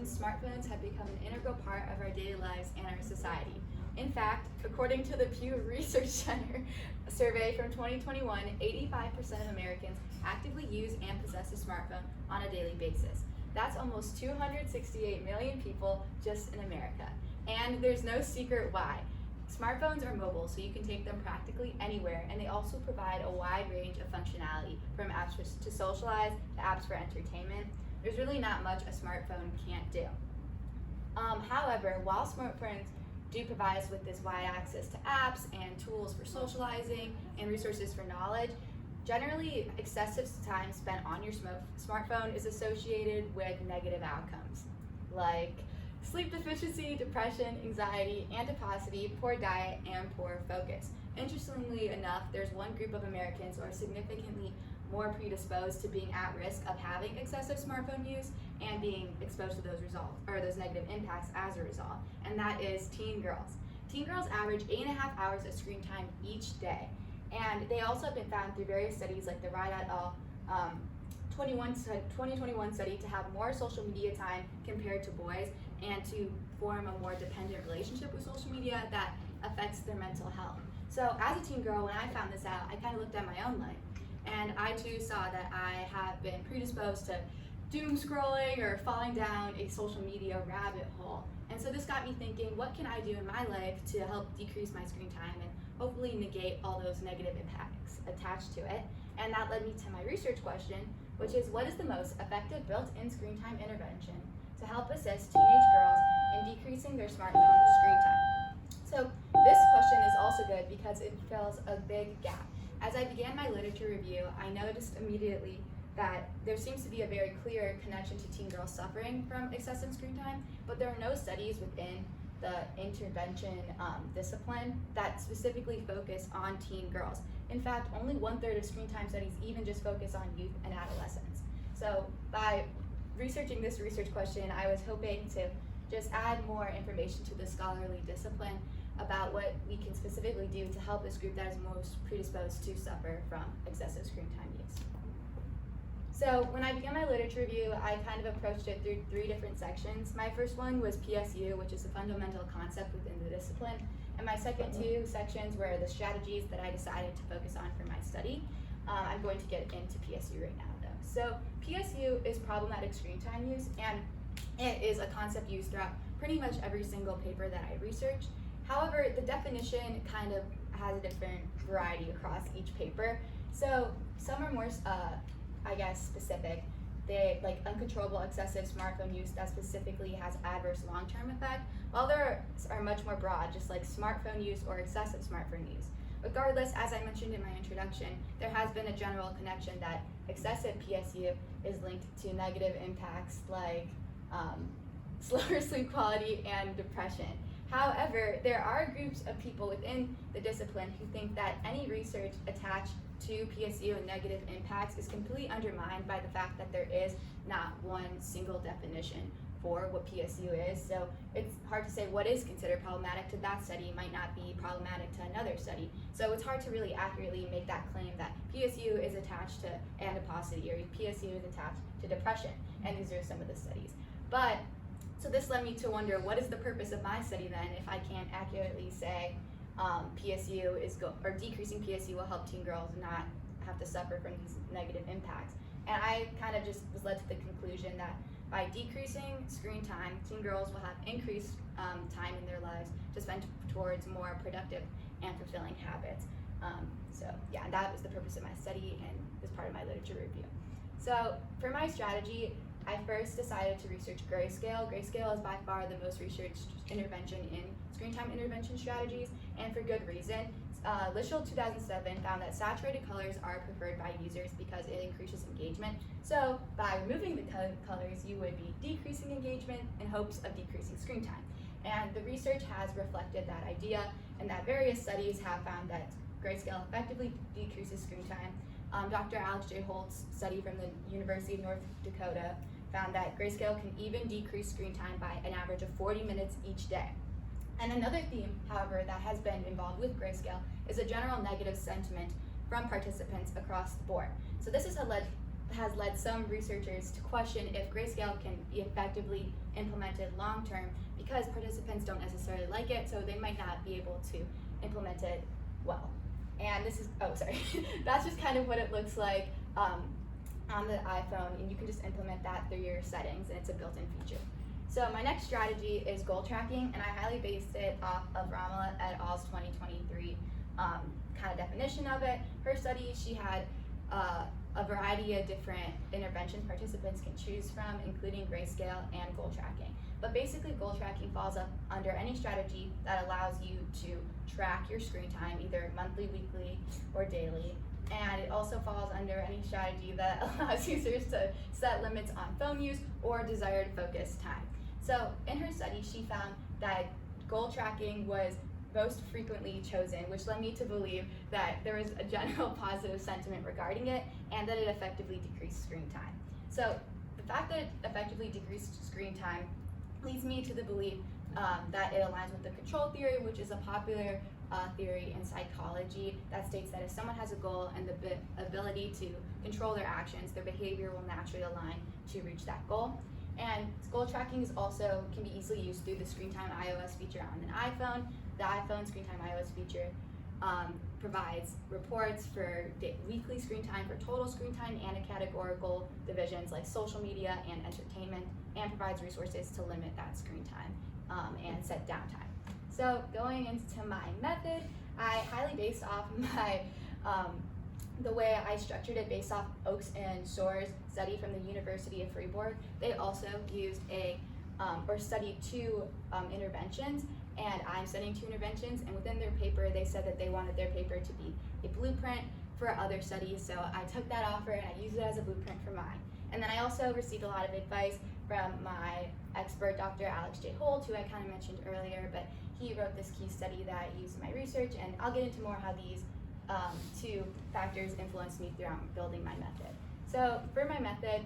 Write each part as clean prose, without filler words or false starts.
generations, smartphones have become an integral part of our daily lives and our society. In fact, according to the Pew Research Center survey from 2021, 85% of Americans actively use and possess a smartphone on a daily basis. That's almost 268 million people just in America. And there's no secret why. Smartphones are mobile, so you can take them practically anywhere, and they also provide a wide range of functionality, from apps to socialize to apps for entertainment. There's really not much a smartphone can't do. However, while smartphones do provide us with this wide access to apps and tools for socializing and resources for knowledge, generally excessive time spent on your smartphone is associated with negative outcomes, like sleep deficiency, depression, anxiety, adiposity, poor diet, and poor focus. Interestingly enough, there's one group of Americans who are significantly more predisposed to being at risk of having excessive smartphone use and being exposed to those results or those negative impacts as a result, and that is teen girls. Teen girls average 8.5 hours of screen time each day, and they also have been found through various studies like the Ride et al. 2021 study to have more social media time compared to boys and to form a more dependent relationship with social media that affects their mental health. So as a teen girl, when I found this out, I kind of looked at my own life, and I too saw that I have been predisposed to doom scrolling or falling down a social media rabbit hole. And so this got me thinking, what can I do in my life to help decrease my screen time and hopefully negate all those negative impacts attached to it? And that led me to my research question, which is, what is the most effective built-in screen time intervention to help assist teenage girls in decreasing their smartphone screen time? So this question is also good because it fills a big gap. As I began my literature review, I noticed immediately that there seems to be a very clear connection to teen girls suffering from excessive screen time, but there are no studies within the intervention discipline that specifically focus on teen girls. In fact, only 1/3 of screen time studies even just focus on youth and adolescents. So by researching this research question, I was hoping to just add more information to the scholarly discipline about what we can specifically do to help this group that is most predisposed to suffer from excessive screen time use. So when I began my literature review, I kind of approached it through 3 different sections. My first one was PSU, which is a fundamental concept within the discipline, and my second 2 sections were the strategies that I decided to focus on for my study. I'm going to get into PSU right now though. So PSU is problematic screen time use, and it is a concept used throughout pretty much every single paper that I researched. However, the definition kind of has a different variety across each paper. So some are more, specific. They like uncontrollable excessive smartphone use that specifically has adverse long-term effect, while there are much more broad, just like smartphone use or excessive smartphone use. Regardless, as I mentioned in my introduction, there has been a general connection that excessive PSU is linked to negative impacts like slower sleep quality and depression. However, there are groups of people within the discipline who think that any research attached to PSU and negative impacts is completely undermined by the fact that there is not one single definition for what PSU is. So it's hard to say what is considered problematic to that study might not be problematic to another study. So it's hard to really accurately make that claim that PSU is attached to adiposity or PSU is attached to depression. And these are some of the studies. So this led me to wonder, what is the purpose of my study then if I can't accurately say PSU or decreasing PSU will help teen girls not have to suffer from these negative impacts? And I kind of just was led to the conclusion that by decreasing screen time, teen girls will have increased time in their lives to spend towards more productive and fulfilling habits. That was the purpose of my study and was part of my literature review. So for my strategy, I first decided to research grayscale. Grayscale is by far the most researched intervention in screen time intervention strategies, and for good reason. Lischel 2007 found that saturated colors are preferred by users because it increases engagement. So by removing the colors, you would be decreasing engagement in hopes of decreasing screen time. And the research has reflected that idea, and that various studies have found that grayscale effectively decreases screen time. Dr. Alex J. Holt's study from the University of North Dakota found that grayscale can even decrease screen time by an average of 40 minutes each day. And another theme, however, that has been involved with grayscale is a general negative sentiment from participants across the board. So this has has led some researchers to question if grayscale can be effectively implemented long term, because participants don't necessarily like it, so they might not be able to implement it well. And this is, that's just kind of what it looks like on the iPhone, and you can just implement that through your settings, and it's a built-in feature. So my next strategy is goal tracking, and I highly based it off of Ramala et al.'s 2023 kind of definition of it. Her study, she had a variety of different interventions participants can choose from, including grayscale and goal tracking. But basically, goal tracking falls up under any strategy that allows you to track your screen time, either monthly, weekly, or daily. And it also falls under any strategy that allows users to set limits on phone use or desired focus time. So in her study, she found that goal tracking was most frequently chosen, which led me to believe that there was a general positive sentiment regarding it and that it effectively decreased screen time. So the fact that it effectively decreased screen time leads me to the belief that it aligns with the control theory, which is a popular theory in psychology that states that if someone has a goal and the ability to control their actions, their behavior will naturally align to reach that goal. And goal tracking is also can be easily used through the Screen Time iOS feature on an iPhone. The iPhone Screen Time iOS feature provides reports for weekly screen time, for total screen time, and a categorical divisions like social media and entertainment, and provides resources to limit that screen time and set downtime. So going into my method, I highly based off my the way I structured it based off Oakes and Soar's study from the University of Fribourg. They also used or studied two interventions, and I'm studying two interventions, and within their paper they said that they wanted their paper to be a blueprint for other studies, so I took that offer and I used it as a blueprint for mine. And then I also received a lot of advice from my expert, Dr. Alex J. Holt, who I kind of mentioned earlier, but he wrote this key study that I used in my research, and I'll get into more how these two factors influenced me throughout building my method. So for my method,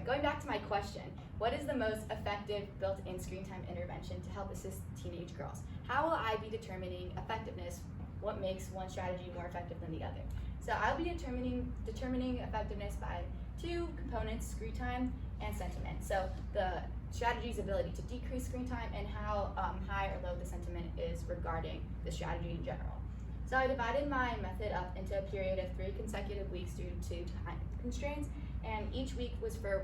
going back to my question, what is the most effective built-in screen time intervention to help assist teenage girls? How will I be determining effectiveness? What makes one strategy more effective than the other? So I'll be determining effectiveness by two components, screen time and sentiment. So the strategy's ability to decrease screen time and how high or low the sentiment is regarding the strategy in general. So I divided my method up into a period of 3 consecutive weeks due to time constraints, and each week was for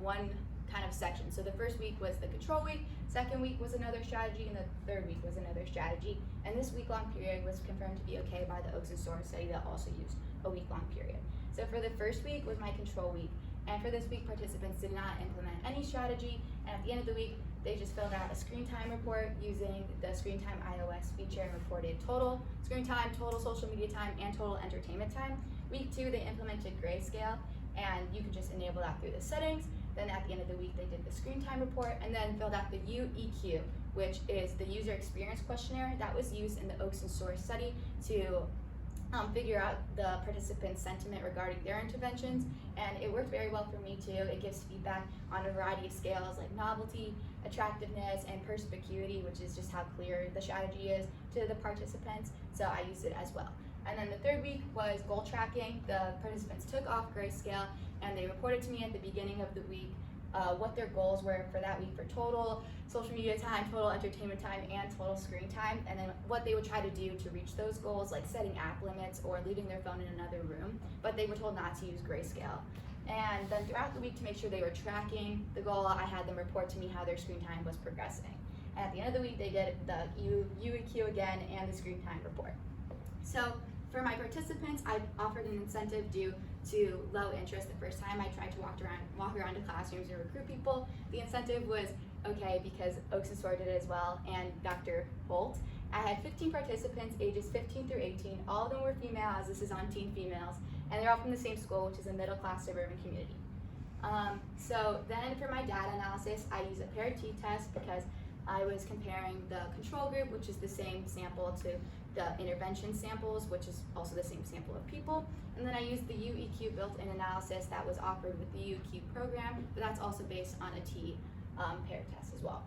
one kind of section. So the first week was the control week, second week was another strategy, and the third week was another strategy. And this week-long period was confirmed to be okay by the Oakes and Soar study that also used a week-long period. So for the first week was my control week, and for this week participants did not implement any strategy, and at the end of the week they just filled out a screen time report using the Screen Time iOS feature and reported total screen time, total social media time, and total entertainment time. Week 2 they implemented grayscale, and you can just enable that through the settings. Then at the end of the week they did the screen time report and then filled out the UEQ, which is the user experience questionnaire that was used in the Oakes and Soar study to figure out the participants' sentiment regarding their interventions, and it worked very well for me too. It gives feedback on a variety of scales like novelty, attractiveness, and perspicuity, which is just how clear the strategy is to the participants, so I used it as well. And then the third week was goal tracking. The participants took off grayscale and they reported to me at the beginning of the week what their goals were for that week for total social media time, total entertainment time, and total screen time, and then what they would try to do to reach those goals, like setting app limits or leaving their phone in another room, but they were told not to use grayscale. And then throughout the week, to make sure they were tracking the goal, I had them report to me how their screen time was progressing. And at the end of the week, they did the UEQ again and the screen time report. So for my participants, I offered an incentive due to low interest the first time I tried to walk around to classrooms and recruit people. The incentive was okay because Oakes and Soar did it as well, and Dr. Holt. I had 15 participants ages 15 through 18. All of them were female, as this is on Teen Females, and they're all from the same school, which is a middle-class suburban community. So then for my data analysis, I used a paired t-test because I was comparing the control group, which is the same sample, to the intervention samples, which is also the same sample of people. And then I used the UEQ built-in analysis that was offered with the UEQ program, but that's also based on a T pair test as well.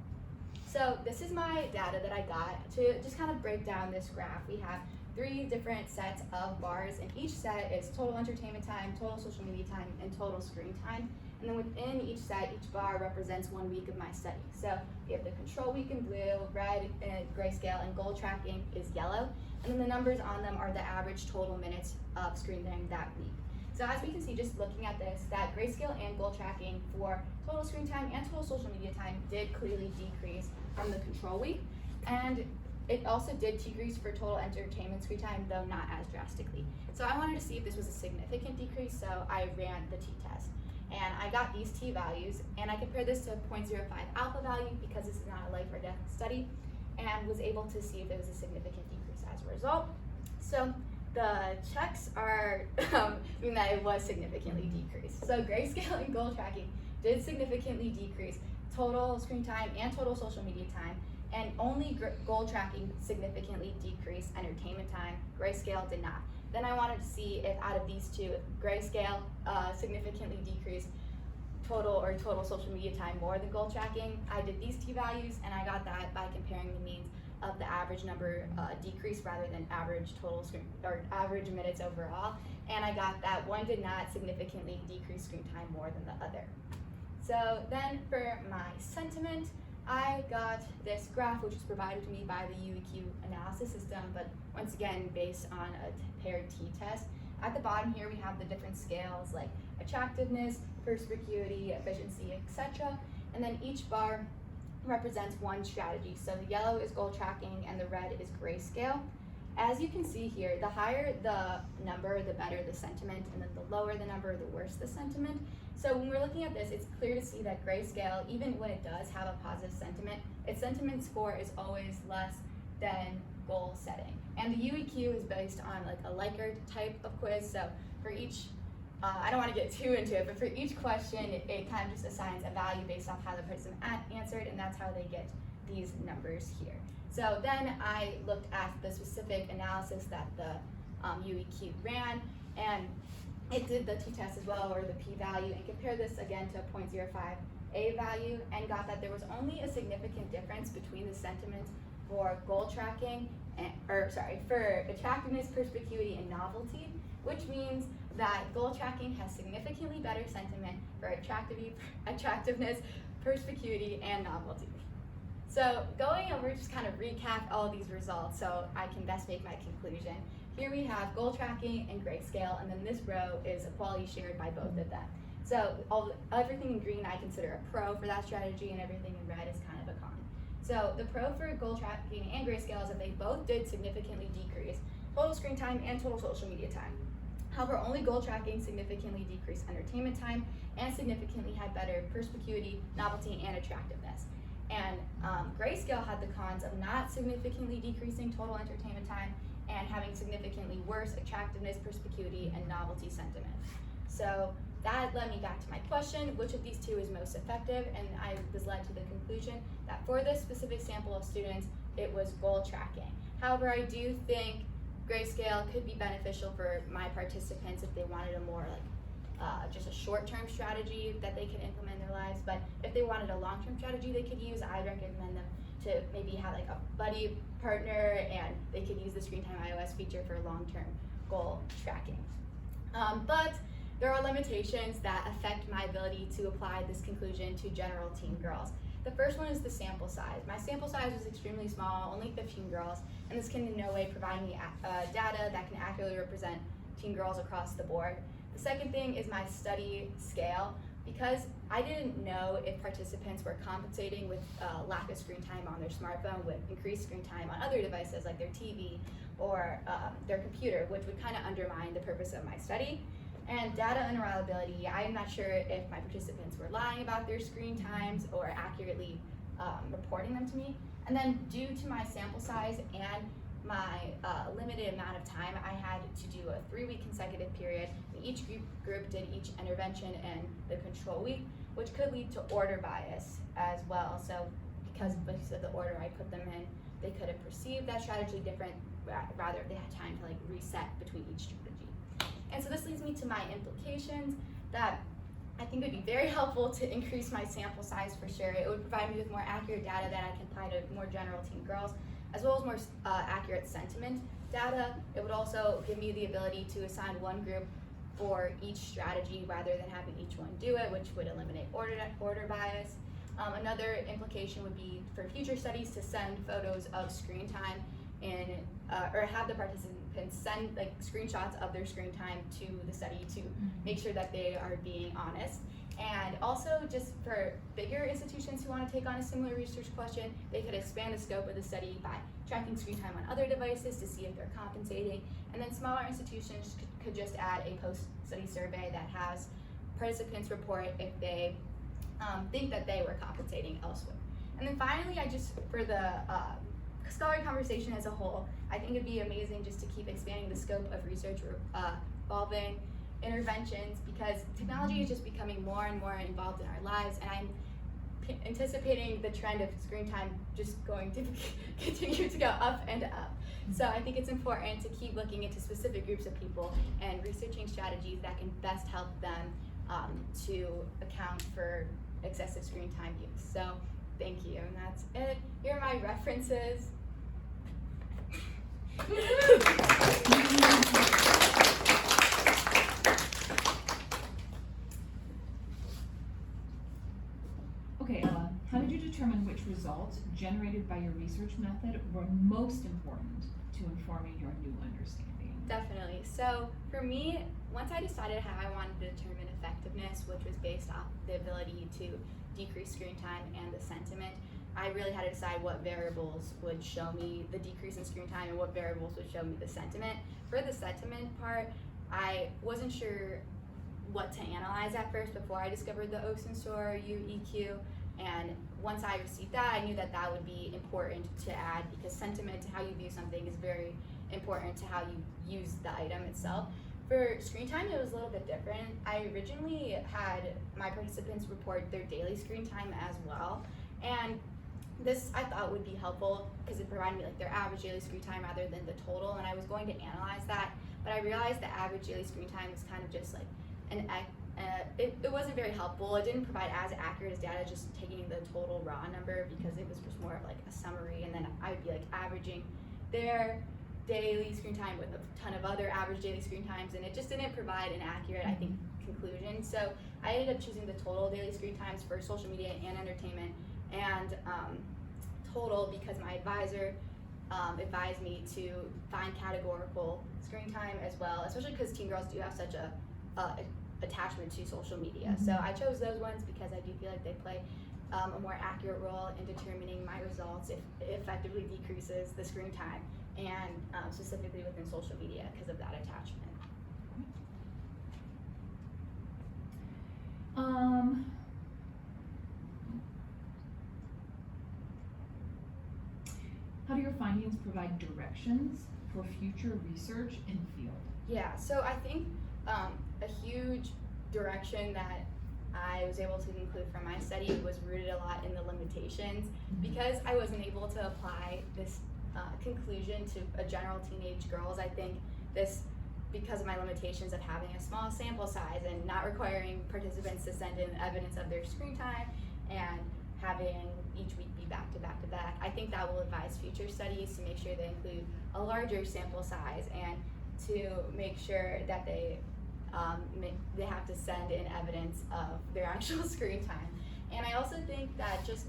So this is my data that I got. To just kind of break down this graph, we have 3 different sets of bars, and each set is total entertainment time, total social media time, and total screen time. And then within each set, each bar represents 1 week of my study. So we have the control week in blue, red and grayscale, and goal tracking is yellow. And then the numbers on them are the average total minutes of screen time that week. So as we can see, just looking at this, that grayscale and goal tracking for total screen time and total social media time did clearly decrease from the control week. And it also did decrease for total entertainment screen time, though not as drastically. So I wanted to see if this was a significant decrease, so I ran the t-test. And I got these t-values, and I compared this to 0.05 alpha value because this is not a life or death study, and was able to see if there was a significant decrease as a result. So the checks are mean that it was significantly decreased. So grayscale and goal tracking did significantly decrease total screen time and total social media time, and only goal tracking significantly decreased entertainment time. Grayscale did not. Then I wanted to see if out of these two, if grayscale significantly decreased total social media time more than goal tracking. I did these t-values, and I got that by comparing the means of the average number decrease rather than average total screen or average minutes overall. And I got that one did not significantly decrease screen time more than the other. So then for my sentiment, I got this graph, which was provided to me by the UEQ analysis system, but once again based on a paired t-test. At the bottom here we have the different scales like attractiveness, perspicuity, efficiency, etc. And then each bar represents one strategy. So the yellow is goal tracking and the red is grayscale. As you can see here, the higher the number, the better the sentiment, and then the lower the number, the worse the sentiment. So when we're looking at this, it's clear to see that grayscale, even when it does have a positive sentiment, its sentiment score is always less than goal setting. And the UEQ is based on like a Likert type of quiz. So for each, I don't want to get too into it, but for each question, it kind of just assigns a value based off how the person answered, and that's how they get these numbers here. So then I looked at the specific analysis that the UEQ ran, and it did the t-test as well, or the p-value, and compared this again to a 0.05 a value, and got that there was only a significant difference between the sentiment for goal tracking, for attractiveness, perspicuity, and novelty, which means that goal tracking has significantly better sentiment for attractiveness, perspicuity, and novelty. So going over, just kind of recap all of these results so I can best make my conclusion. Here we have goal tracking and grayscale, and then this row is equality shared by both of them. So everything in green I consider a pro for that strategy, and everything in red is kind of a con. So the pro for goal tracking and grayscale is that they both did significantly decrease total screen time and total social media time. However, only goal tracking significantly decreased entertainment time and significantly had better perspicuity, novelty, and attractiveness. And grayscale had the cons of not significantly decreasing total entertainment time and having significantly worse attractiveness, perspicuity, and novelty sentiment. So that led me back to my question, which of these two is most effective? And I was led to the conclusion that for this specific sample of students, it was goal tracking. However, I do think grayscale could be beneficial for my participants if they wanted a more just a short-term strategy that they could implement in their lives. But if they wanted a long-term strategy they could use, I'd recommend them to maybe have like a buddy partner, and they could use the Screen Time iOS feature for long-term goal tracking. But there are limitations that affect my ability to apply this conclusion to general teen girls. The first one is the sample size. My sample size was extremely small, only 15 girls, and this can in no way provide me data that can accurately represent teen girls across the board. The second thing is my study scale. Because I didn't know if participants were compensating with lack of screen time on their smartphone with increased screen time on other devices like their TV or their computer, which would kind of undermine the purpose of my study. And data unreliability, I'm not sure if my participants were lying about their screen times or accurately reporting them to me. And then due to my sample size and my limited amount of time, I had to do a 3-week consecutive period. Each group did each intervention in the control week, which could lead to order bias as well. So because of the order I put them in, they could have perceived that strategy different, rather if they had time to reset between each strategy. And so this leads me to my implications that I think would be very helpful to increase my sample size for sure. It would provide me with more accurate data that I can apply to more general teen girls. as well as more accurate sentiment data. It would also give me the ability to assign one group for each strategy rather than having each one do it, which would eliminate order bias. Another implication would be for future studies to send photos of screen time or have the participants send like screenshots of their screen time to the study to make sure that they are being honest. And also just for bigger institutions who want to take on a similar research question, they could expand the scope of the study by tracking screen time on other devices to see if they're compensating. And then smaller institutions could just add a post-study survey that has participants report if they think that they were compensating elsewhere. And then finally, for the scholarly conversation as a whole, I think it'd be amazing just to keep expanding the scope of research involving interventions, because technology is just becoming more and more involved in our lives, and I'm anticipating the trend of screen time just going to continue to go up and up. So I think it's important to keep looking into specific groups of people and researching strategies that can best help them to account for excessive screen time use. So thank you, and that's it. Here are my references. Okay, Ella, how did you determine which results generated by your research method were most important to informing your new understanding? Definitely. So for me, once I decided how I wanted to determine effectiveness, which was based off the ability to decrease screen time and the sentiment, I really had to decide what variables would show me the decrease in screen time and what variables would show me the sentiment. For the sentiment part, I wasn't sure what to analyze at first before I discovered the OSIN score, UEQ, and once I received that, I knew that that would be important to add, because sentiment, how you view something, is very important to how you use the item itself. For screen time, it was a little bit different. I originally had my participants report their daily screen time as well, and this I thought would be helpful because it provided me like their average daily screen time rather than the total, and I was going to analyze that, but I realized the average daily screen time was kind of just like it wasn't very helpful. It didn't provide as accurate as data just taking the total raw number, because it was just more of like a summary, and then I would be like averaging their daily screen time with a ton of other average daily screen times, and it just didn't provide an accurate, I think, conclusion. So I ended up choosing the total daily screen times for social media and entertainment, and total because my advisor advised me to find categorical screen time as well, especially because teen girls do have such a attachment to social media. So I chose those ones because I do feel like they play a more accurate role in determining my results if it effectively decreases the screen time, and specifically within social media because of that attachment. How do your findings provide directions for future research in the field? Yeah, so I think a huge direction that I was able to conclude from my study was rooted a lot in the limitations. Because I wasn't able to apply this conclusion to a general teenage girls, I think this, because of my limitations of having a small sample size and not requiring participants to send in evidence of their screen time and having each week be back to back to back, I think that will advise future studies to make sure they include a larger sample size and to make sure that they have to send in evidence of their actual screen time. And I also think that just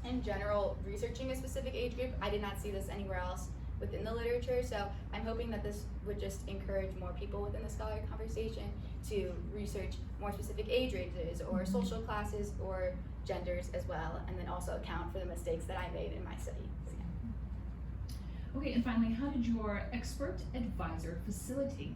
in general, researching a specific age group, I did not see this anywhere else within the literature, so I'm hoping that this would just encourage more people within the scholarly conversation to research more specific age ranges or social classes or genders as well, and then also account for the mistakes that I made in my study. Okay, and finally, how did your expert advisor facilitate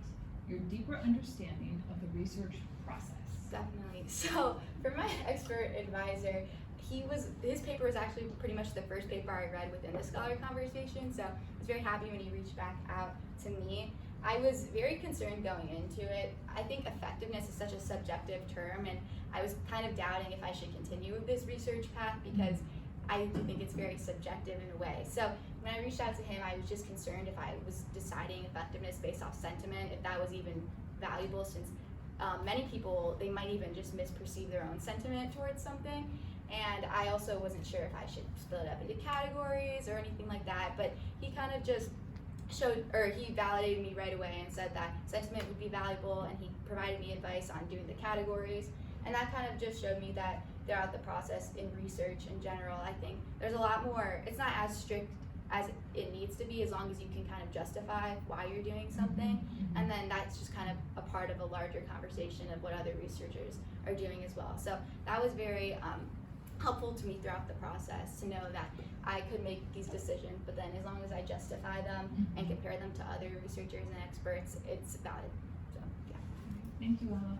your deeper understanding of the research process? Definitely. So for my expert advisor, his paper was actually pretty much the first paper I read within the scholarly conversation, so I was very happy when he reached back out to me. I was very concerned going into it. I think effectiveness is such a subjective term, and I was kind of doubting if I should continue with this research path because I think it's very subjective in a way. So when I reached out to him, I was just concerned if I was deciding effectiveness based off sentiment, if that was even valuable, since many people, they might even just misperceive their own sentiment towards something. and I also wasn't sure if I should split it up into categories or anything like that, but he kind of just he validated me right away and said that sentiment would be valuable, and he provided me advice on doing the categories, and that kind of just showed me that throughout the process in research in general, I think there's a lot more, it's not as strict as it needs to be, as long as you can kind of justify why you're doing something, and then that's just kind of a part of a larger conversation of what other researchers are doing as well. So that was very helpful to me throughout the process, to know that I could make these decisions, but then as long as I justify them and compare them to other researchers and experts, it's valid. So yeah. Thank you, Ella.